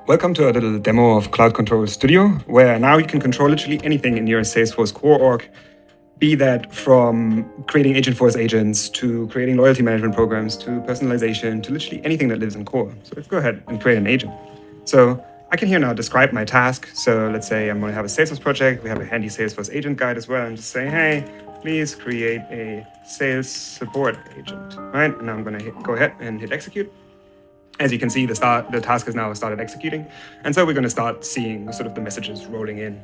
Welcome to a little demo of Cloud Control Studio, where now you can control literally anything in your Salesforce Core org, be that from creating Agentforce agents to creating loyalty management programs to personalization to literally anything that lives in Core. So let's go ahead and create an agent. So I can here now describe my task. So let's say I'm going to have a Salesforce project. We have a handy Salesforce agent guide as well, and just say, hey, please create a sales support agent, right? And now I'm going to go ahead and hit execute. As you can see, the task has now started executing. And so we're going to start seeing sort of the messages rolling in.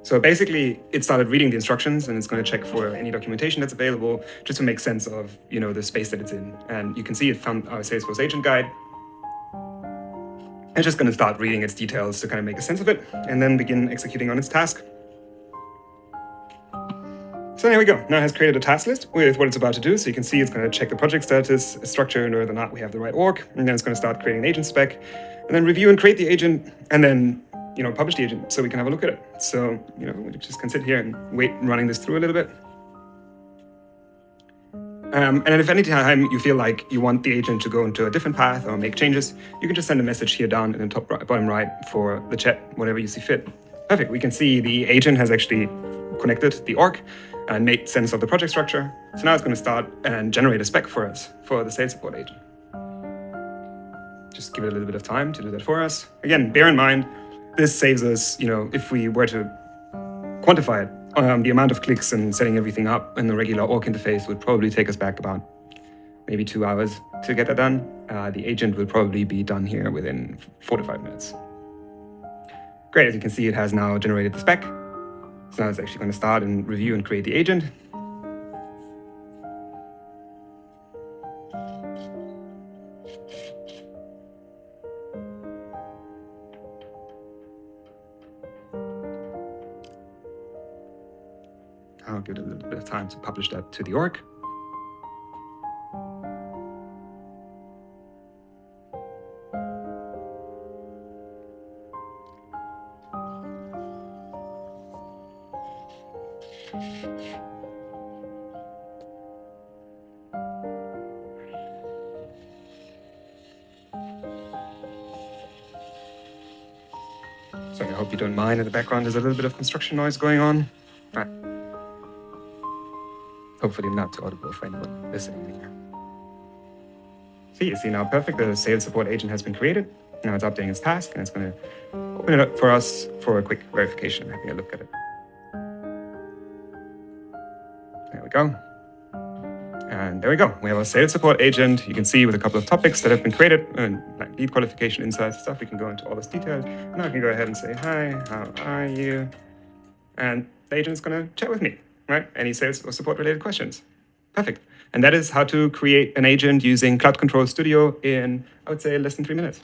So basically, it started reading the instructions, and it's going to check for any documentation that's available, just to make sense of the space that it's in. And you can see it found our Salesforce agent guide. It's just going to start reading its details to kind of make a sense of it, and then begin executing on its task. So there we go. Now it has created a task list with what it's about to do. So you can see it's going to check the project status, structure, and whether or not we have the right org. And then it's going to start creating an agent spec, and then review and create the agent, and then publish the agent so we can have a look at it. So we just can sit here and wait running this through a little bit. And if any time you feel like you want the agent to go into a different path or make changes, you can just send a message here down in the top right, bottom right for the chat, whatever you see fit. Perfect. We can see the agent has actually connected the org and made sense of the project structure. So now it's going to start and generate a spec for us for the sales support agent. Just give it a little bit of time to do that for us. Again, bear in mind, this saves us, if we were to quantify it, the amount of clicks and setting everything up in the regular org interface would probably take us back about maybe 2 hours to get that done. The agent will probably be done here within 4 to 5 minutes. Great, as you can see, it has now generated the spec. So now it's actually going to start and review and create the agent. I'll give it a little bit of time to publish that to the org. So I hope you don't mind in the background. There's a little bit of construction noise going on. Right. Hopefully not too audible for anyone listening here. So you see now, perfect. The sales support agent has been created. Now it's updating its task, and it's going to open it up for us for a quick verification and having a look at it. There we go. And there we go. We have a sales support agent. You can see with a couple of topics that have been created, and like lead qualification, insights, stuff. We can go into all this detail. Now I can go ahead and say, hi, how are you? And the agent is going to chat with me, right? Any sales or support related questions. Perfect. And that is how to create an agent using Cloud Control Studio in, I would say, less than 3 minutes.